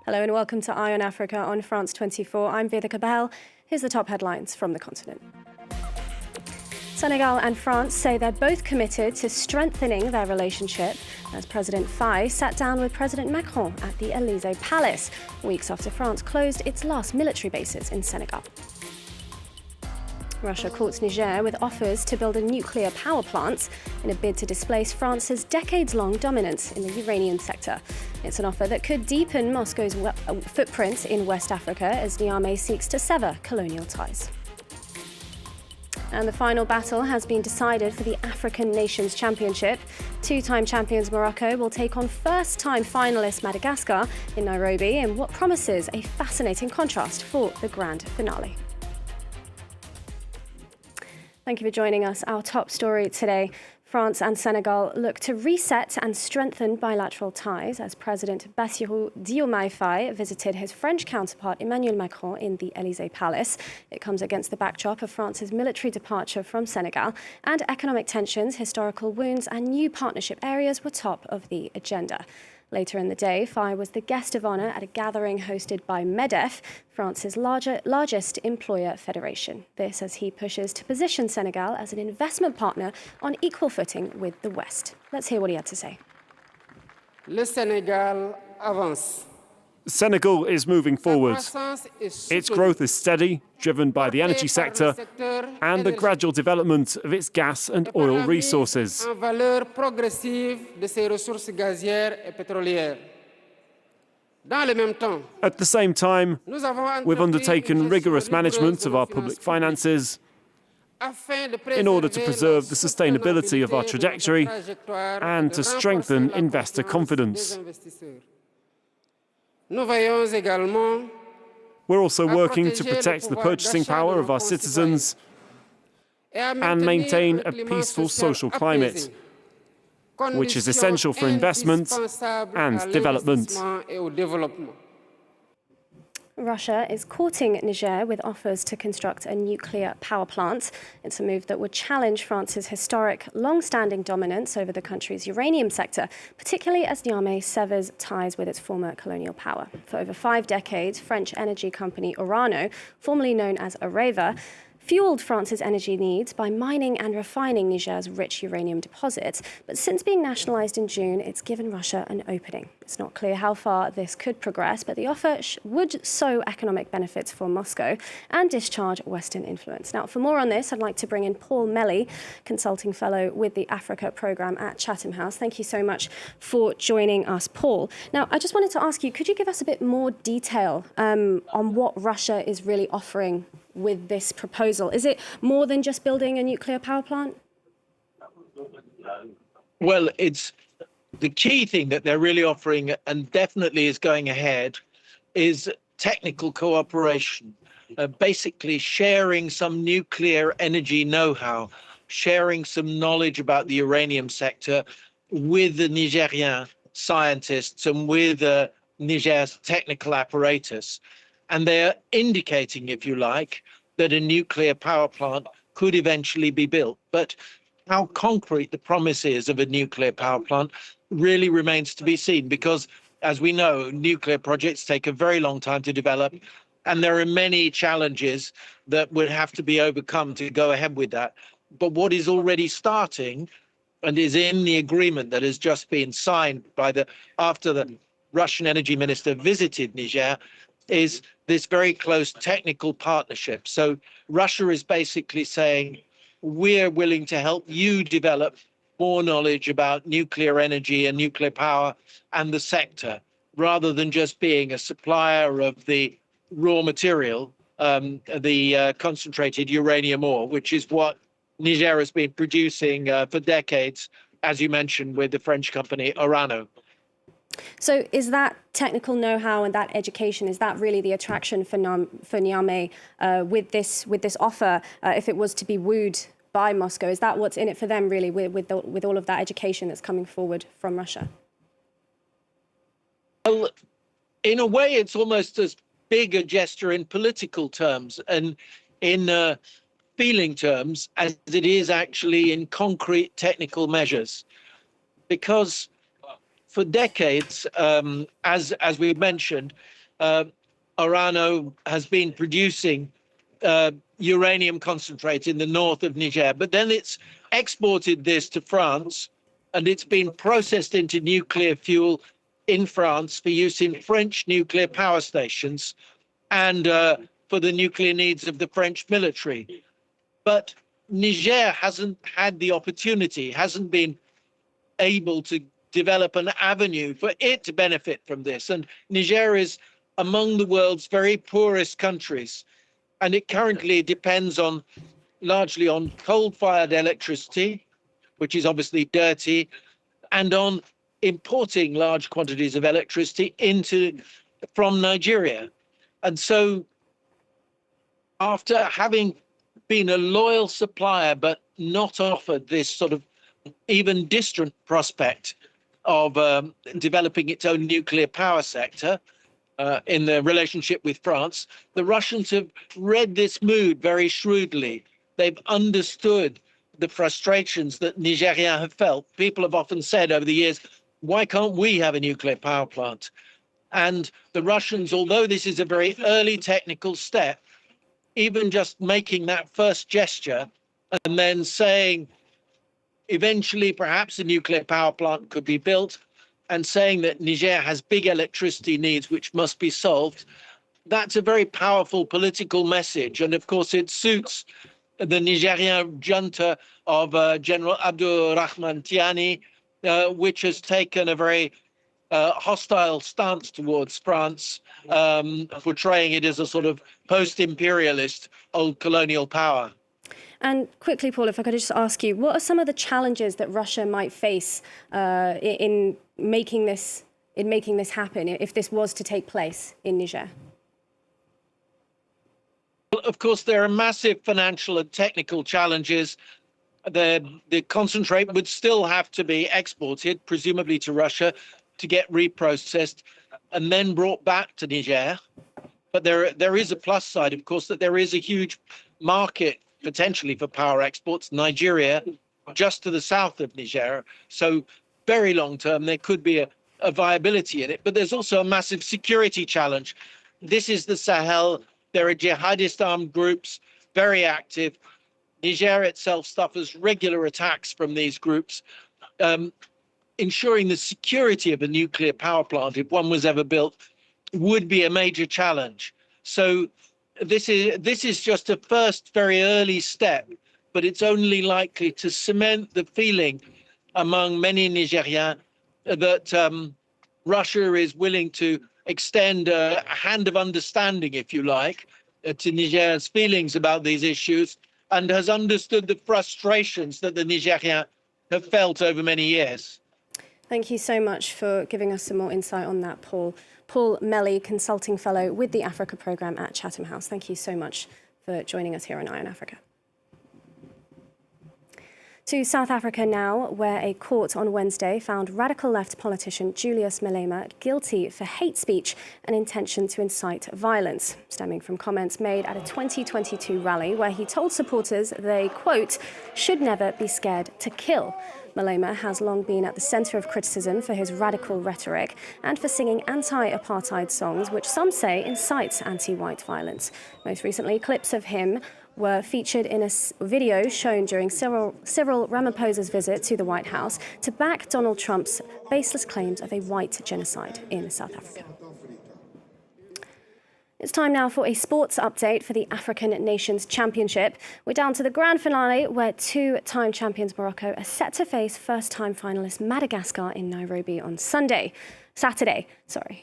Hello and welcome to Eye on Africa on France 24. I'm Vedika Bahel. Here's the top headlines from the continent. Senegal and France say they're both committed to strengthening their relationship as President Faye sat down with President Macron at the Elysée Palace, weeks after France closed its last military bases in Senegal. Russia courts Niger with offers to build a nuclear power plant in a bid to displace France's decades-long dominance in the uranium sector. It's an offer that could deepen Moscow's footprint in West Africa as Diomaye seeks to sever colonial ties. And the final battle has been decided for the African Nations Championship. Two-time champions Morocco will take on first-time finalists Madagascar in Nairobi in what promises a fascinating contrast for the grand finale. Thank you for joining us. Our top story today. France and Senegal look to reset and strengthen bilateral ties as President Bassirou Diomaye Faye visited his French counterpart Emmanuel Macron in the Elysée Palace. It comes against the backdrop of France's military departure from Senegal and economic tensions, historical wounds and new partnership areas were top of the agenda. Later in the day, Faye was the guest of honour at a gathering hosted by MEDEF, France's largest employer federation. This as he pushes to position Senegal as an investment partner on equal footing with the West. Let's hear what he had to say. Le Sénégal avance. Senegal is moving forward. Its growth is steady, driven by the energy sector and the gradual development of its gas and oil resources. En valeur progressive de ses ressources gazières et pétrolières. Dans le même temps, At the same time, we've undertaken rigorous management of our public finances in order to preserve the sustainability of our trajectory and to strengthen investor confidence. We're also working to protect the purchasing power of our citizens and maintain a peaceful social climate, which is essential for investment and development. Russia is courting Niger with offers to construct a nuclear power plant. It's a move that would challenge France's historic, long-standing dominance over the country's uranium sector, particularly as Diomaye severs ties with its former colonial power. For over 5 decades, French energy company Orano, formerly known as Areva, fueled France's energy needs by mining and refining Niger's rich uranium deposits. But since being nationalized in June, it's given Russia an opening. It's not clear how far this could progress, but the offer would sow economic benefits for Moscow and discharge Western influence. Now, for more on this, I'd like to bring in Paul Melly, Consulting Fellow with the Africa Programme at Chatham House. Thank you so much for joining us, Paul. Now, I just wanted to ask you, could you give us a bit more detail on what Russia is really offering with this proposal? Is it more than just building a nuclear power plant? Well, it's the key thing that they're really offering, and definitely is going ahead, is technical cooperation, basically sharing some nuclear energy know-how, sharing some knowledge about the uranium sector with the Nigerian scientists and with Niger's technical apparatus. And they're indicating, if you like, that a nuclear power plant could eventually be built. But how concrete the promise is of a nuclear power plant really remains to be seen, because, as we know, nuclear projects take a very long time to develop, and there are many challenges that would have to be overcome to go ahead with that. But what is already starting and is in the agreement that has just been signed after the Russian energy minister visited Niger is this very close technical partnership. So Russia is basically saying, we're willing to help you develop more knowledge about nuclear energy and nuclear power and the sector, rather than just being a supplier of the raw material, the concentrated uranium ore, which is what Niger has been producing for decades, as you mentioned, with the French company Orano. So is that technical know-how and that education, is that really the attraction for Niamey with this offer, if it was to be wooed by Moscow? Is that what's in it for them, really, with all of that education that's coming forward from Russia? Well, in a way, it's almost as big a gesture in political terms and in feeling terms as it is actually in concrete technical measures. Because for decades, as we mentioned, Orano has been producing uranium concentrate in the north of Niger, but then it's exported this to France, and it's been processed into nuclear fuel in France for use in French nuclear power stations and for the nuclear needs of the French military. But Niger hasn't had the opportunity, hasn't been able to develop an avenue for it to benefit from this. And Niger is among the world's very poorest countries, and it currently depends largely on coal-fired electricity, which is obviously dirty, and on importing large quantities of electricity from Nigeria. And so after having been a loyal supplier but not offered this sort of even distant prospect of developing its own nuclear power sector in the relationship with France, the Russians have read this mood very shrewdly. They've understood the frustrations that Nigerians have felt. People have often said over the years, why can't we have a nuclear power plant? And the Russians, although this is a very early technical step, even just making that first gesture and then saying eventually perhaps a nuclear power plant could be built, and saying that Niger has big electricity needs which must be solved, that's a very powerful political message. And of course, it suits the Nigerian junta of General Abdurrahman Tiani, which has taken a very hostile stance towards France, portraying it as a sort of post-imperialist old colonial power. And quickly, Paul, if I could just ask you, what are some of the challenges that Russia might face in making this happen, if this was to take place in Niger? Well, of course, there are massive financial and technical challenges. The concentrate would still have to be exported, presumably to Russia, to get reprocessed and then brought back to Niger. But there is a plus side, of course, that there is a huge market potentially for power exports. Nigeria, just to the south of Niger. So very long term, there could be a viability in it. But there's also a massive security challenge. This is the Sahel. There are jihadist armed groups, very active. Niger itself suffers regular attacks from these groups. Ensuring the security of a nuclear power plant, if one was ever built, would be a major challenge. So this is just a first very early step, but it's only likely to cement the feeling among many Nigerians that Russia is willing to extend a hand of understanding, if you like, to Niger's feelings about these issues, and has understood the frustrations that the Nigerians have felt over many years. Thank you so much for giving us some more insight on that, Paul. Paul Melly, Consulting Fellow with the Africa Programme at Chatham House. Thank you so much for joining us here on Eye on Africa. To South Africa now, where a court on Wednesday found radical left politician Julius Malema guilty for hate speech and intention to incite violence, stemming from comments made at a 2022 rally where he told supporters they, quote, should never be scared to kill. Malema has long been at the centre of criticism for his radical rhetoric and for singing anti-apartheid songs, which some say incites anti-white violence. Most recently, clips of him were featured in a video shown during Cyril Ramaphosa's visit to the White House to back Donald Trump's baseless claims of a white genocide in South Africa. It's time now for a sports update for the African Nations Championship. We're down to the grand finale where two-time champions Morocco are set to face first-time finalists Madagascar in Nairobi on Saturday.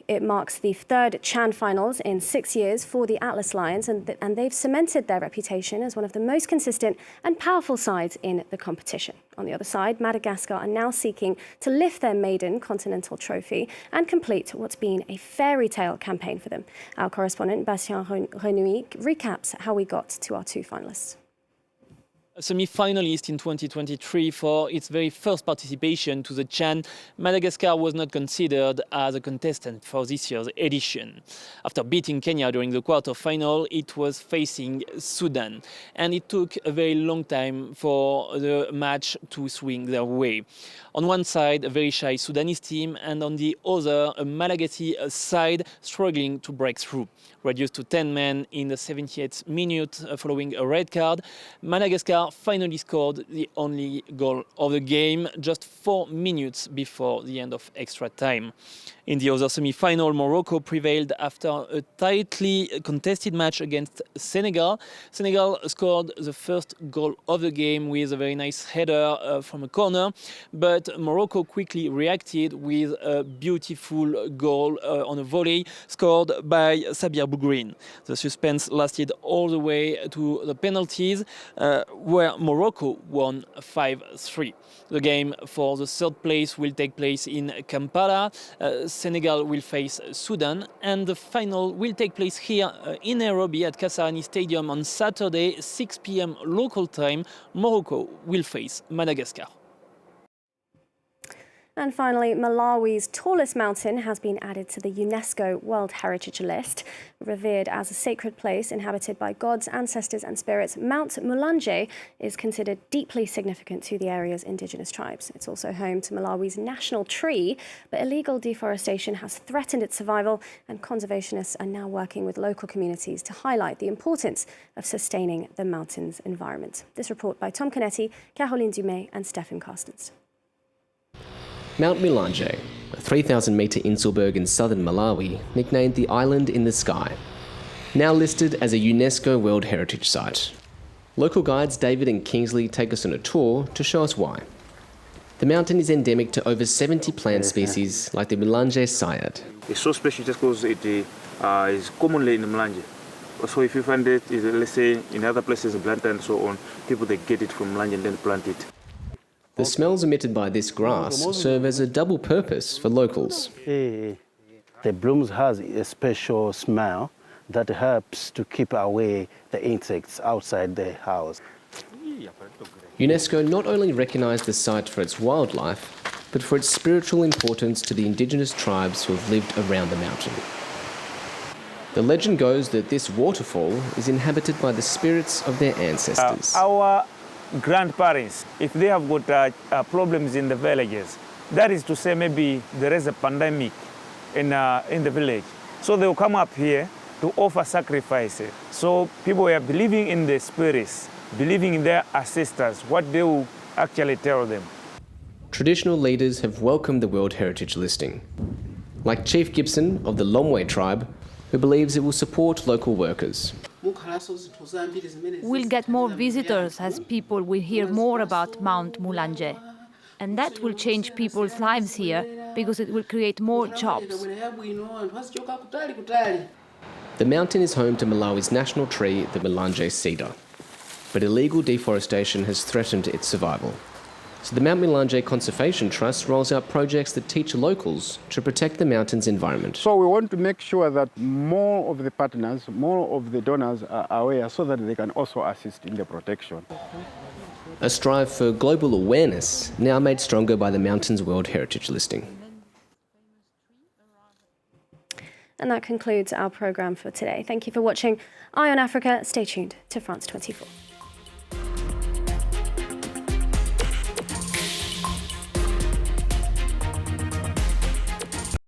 It marks the third Chan finals in 6 years for the Atlas Lions, and they've cemented their reputation as one of the most consistent and powerful sides in the competition. On the other side, Madagascar are now seeking to lift their maiden continental trophy and complete what's been a fairy tale campaign for them. Our correspondent Bassirou recaps how we got to our two finalists. A semi-finalist in 2023 for its very first participation to the CHAN, Madagascar was not considered as a contestant for this year's edition. After beating Kenya during the quarter-final, it was facing Sudan, and it took a very long time for the match to swing their way. On one side, a very shy Sudanese team, and on the other, a Malagasy side struggling to break through. Reduced to 10 men in the 78th minute following a red card, Madagascar finally scored the only goal of the game just 4 minutes before the end of extra time. In the other semi-final, Morocco prevailed after a tightly contested match against Senegal. Senegal scored the first goal of the game with a very nice header from a corner, but Morocco quickly reacted with a beautiful goal on a volley scored by Sabir Bougrine. The suspense lasted all the way to the penalties, where Morocco won 5-3. The game for the third place will take place in Kampala. Senegal will face Sudan, and the final will take place here in Nairobi at Kasarani Stadium on Saturday, 6 p.m. local time. Morocco will face Madagascar. And finally, Malawi's tallest mountain has been added to the UNESCO World Heritage List. Revered as a sacred place inhabited by gods, ancestors and spirits, Mount Mulanje is considered deeply significant to the area's indigenous tribes. It's also home to Malawi's national tree, but illegal deforestation has threatened its survival, and conservationists are now working with local communities to highlight the importance of sustaining the mountain's environment. This report by Tom Canetti, Caroline Dumais and Stefan Carstens. Mount Mulanje, a 3,000-metre inselberg in southern Malawi, nicknamed the Island in the Sky, now listed as a UNESCO World Heritage Site. Local guides David and Kingsley take us on a tour to show us why. The mountain is endemic to over 70 plant species like the Mulanje cyad. It's so special just because it is commonly in Mulanje. So if you find it, let's say in other places in Blantyre and so on, people they get it from Mulanje and then plant it. The smells emitted by this grass serve as a double purpose for locals. The blooms has a special smell that helps to keep away the insects outside the house. UNESCO not only recognised the site for its wildlife, but for its spiritual importance to the indigenous tribes who have lived around the mountain. The legend goes that this waterfall is inhabited by the spirits of their ancestors. Our grandparents, if they have got problems in the villages, that is to say maybe there is a pandemic in the village, so they will come up here to offer sacrifices. So people are believing in the spirits, believing in their ancestors, what they will actually tell them. Traditional leaders have welcomed the World Heritage listing, like Chief Gibson of the Lomwe tribe, who believes it will support local workers. We'll get more visitors as people will hear more about Mount Mulanje. And that will change people's lives here because it will create more jobs. The mountain is home to Malawi's national tree, the Mulanje cedar. But illegal deforestation has threatened its survival. So the Mount Mulanje Conservation Trust rolls out projects that teach locals to protect the mountain's environment. So we want to make sure that more of the partners, more of the donors are aware so that they can also assist in the protection. A strive for global awareness now made stronger by the mountain's World Heritage listing. And that concludes our programme for today. Thank you for watching Eye on Africa. Stay tuned to France 24.